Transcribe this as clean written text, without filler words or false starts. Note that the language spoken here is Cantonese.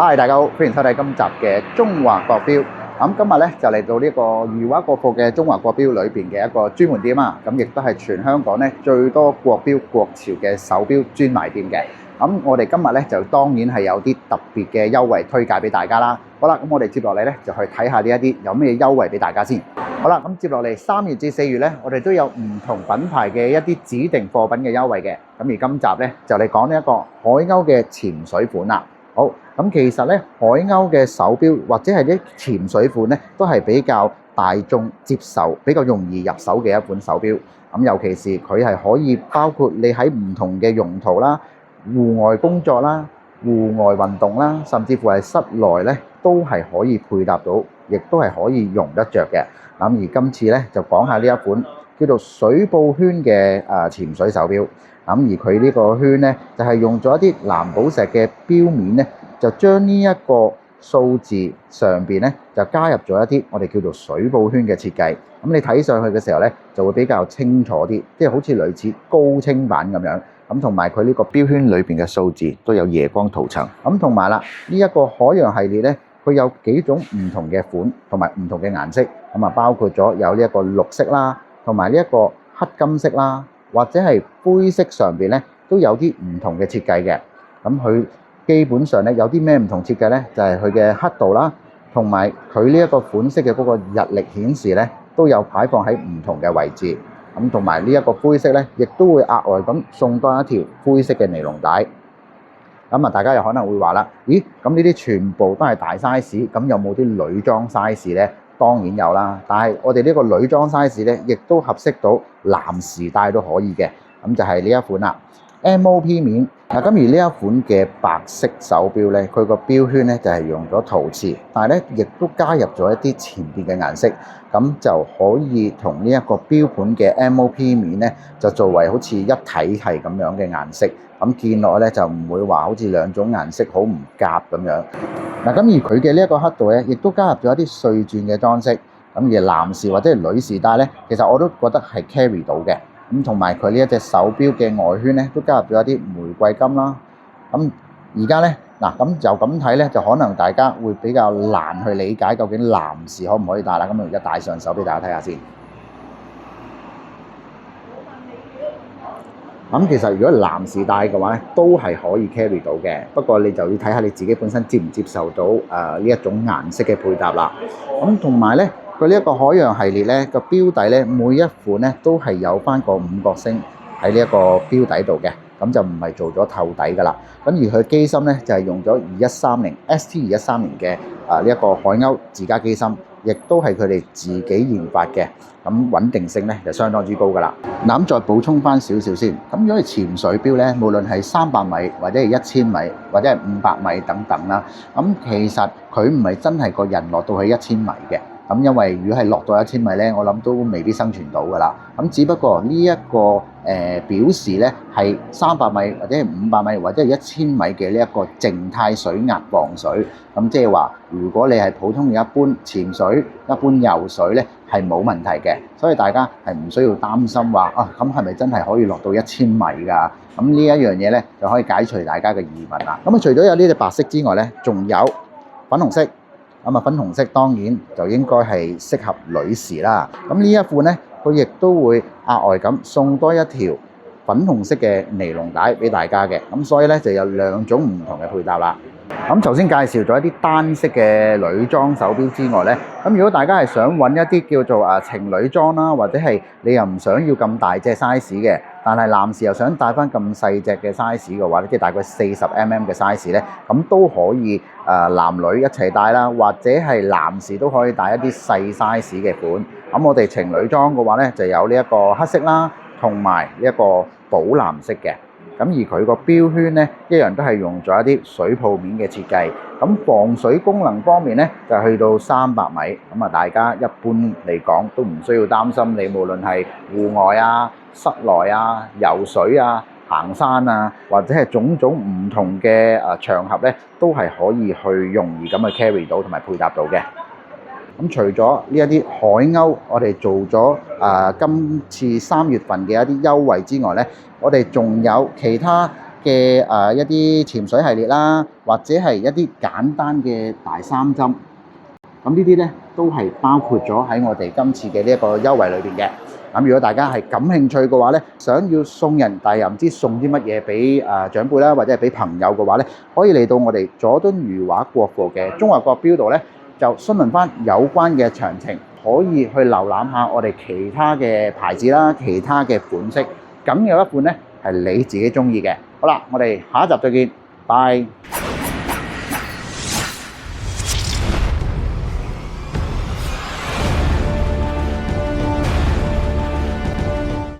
Hi，大家好，歡迎收睇今集嘅中華國標。今日咧就嚟到呢個如畫國貨嘅中華國標裏邊嘅一個專門店啊。亦都係全香港咧最多國標國潮嘅手錶專賣店嘅。我哋今日咧就當然係有啲特別嘅優惠推介俾大家啦。好啦，咁我哋接落嚟咧就去睇下呢一啲有咩優惠俾大家先。好啦，咁接落嚟3月至4月咧，我哋都有唔同品牌嘅一啲指定貨品嘅優惠嘅。而今集咧就嚟講呢一個海鷗嘅潛水款啦。好，咁其實咧海鷗嘅手錶或者係啲潛水款咧，都係比較大眾接受、比較容易入手嘅一款手錶。尤其是佢係可以包括你喺唔同嘅用途啦、戶外工作啦、戶外運動啦，甚至乎係室內咧，都係可以配搭到，亦都係可以用得着嘅。而今次咧就講下呢一款叫做水布圈嘅潛水手錶。而佢呢個圈咧就係用咗一啲藍寶石嘅錶面咧，就將呢一個數字上邊咧就加入咗一啲我哋叫做水布圈嘅設計。你睇上去嘅時候咧就會比較清楚啲，即係好似類似高清版咁樣。同埋佢呢個錶圈裏邊嘅數字都有夜光塗層。同埋啦，呢一個海洋系列咧，佢有幾種唔同嘅款同埋唔同嘅顏色。包括咗有呢一個綠色啦，同埋呢一個黑金色啦，或者係灰色上邊咧都有啲唔同嘅設計嘅。佢基本上咧有啲咩唔同設計咧？就係佢嘅刻度啦，同埋佢呢一個款式嘅嗰個日曆顯示咧都有擺放喺唔同嘅位置。同埋呢一個灰色咧，亦都會額外咁送多一條灰色嘅尼龍帶。大家又可能會話啦，咦？咁呢啲全部都係大 size，咁有冇啲女裝 size 咧？當然有啦，但係我哋呢個女裝 size 咧，亦都合適到男士戴都可以嘅。就係呢一款啦 ，MOP 面。而呢一款嘅白色手錶咧，佢個錶圈咧就係用咗陶瓷，但係咧亦都加入咗一啲前邊嘅顏色，咁就可以同呢一個錶盤嘅 MOP 面咧就作為好似一體係咁樣嘅顏色，見落咧就唔會話好似兩種顏色好唔夾咁樣。而佢嘅呢一個刻度咧，亦都加入咗一啲碎鑽嘅裝飾，而男士或者係女士戴咧，其實我都覺得係 carry 到嘅。同埋佢呢一隻手錶嘅外圈咧，都加入咗一啲玫瑰金啦。而家咧就咁睇咧，就可能大家會比較難去理解究竟男士可唔可以戴啦。我而家戴上手俾大家睇下先。其實如果男士戴嘅話咧，都係可以 carry 到嘅。不過你就要睇下你自己本身接唔接受到呢一種顏色嘅配搭啦。同埋咧，佢呢一個海洋系列咧個錶底咧，每一款咧都係有翻個五角星喺呢一個錶底度嘅，就唔係做咗透底噶啦。而佢機芯咧就係用咗2130 ST2130嘅呢一個海鷗自家機芯，亦都係佢哋自己研發嘅，穩定性咧就相當之高噶啦。再補充翻少少先，如果係潛水錶咧，無論係300米或者係1000米或者係500米等等啦，其實佢唔係真係個人落到去1000米嘅。因為如果係落到1000米咧，我諗都未必生存到噶啦。只不過呢一個表示咧係300米或者係500米或者係1000米嘅呢一個靜態水壓防水。即係話，如果你係普通嘅一般潛水、一般游水咧，係冇問題嘅。所以大家係唔需要擔心話咁係咪真係可以落到1000米㗎？呢一樣嘢咧就可以解除大家嘅疑問啦。除咗有呢隻白色之外咧，仲有粉紅色。粉紅色當然就應該係適合女士啦。呢一款咧，佢亦都會額外咁送多一條粉紅色嘅尼龍帶俾大家嘅。所以咧就有兩種唔同嘅配搭啦。頭先介紹咗一啲單色嘅女裝手錶之外咧，如果大家係想揾一啲叫做情侶裝啦，或者係你又唔想要咁大隻 size 嘅，但係男士又想戴翻咁細隻嘅 size 嘅話咧，即係大概40mm 嘅 size 咧，都可以男女一齊戴啦，或者係男士都可以戴一啲細 size 嘅款。我哋情侶裝嘅話咧，就有呢一個黑色啦，同埋呢一個寶藍色嘅。而佢個錶圈咧，一樣都係用咗一啲水泡面嘅設計。防水功能方面咧，就去到300米。大家一般嚟講都唔需要擔心，你無論係戶外啊、室內啊、游水啊、行山啊，或者係種種唔同嘅場合咧，都係可以去容易咁去 carry 到同埋配搭到嘅。除咗呢一啲海鷗，我哋做咗今次3月份嘅一啲優惠之外咧，我哋仲有其他嘅一啲潛水系列啦，或者係一啲簡單嘅大三針。咁呢啲咧都係包括咗喺我哋今次嘅呢一個優惠裏邊嘅。咁如果大家係感興趣嘅話咧，想要送人，但係又唔知送啲乜嘢俾長輩啦，或者係俾朋友嘅話咧，可以嚟到我哋佐敦裕華國貨嘅中華國標度咧，就詢問翻有關嘅詳情，可以去瀏覽下我哋其他嘅牌子啦，其他嘅款式，咁有一款咧係你自己中意嘅。好啦，我哋下一集再見，拜。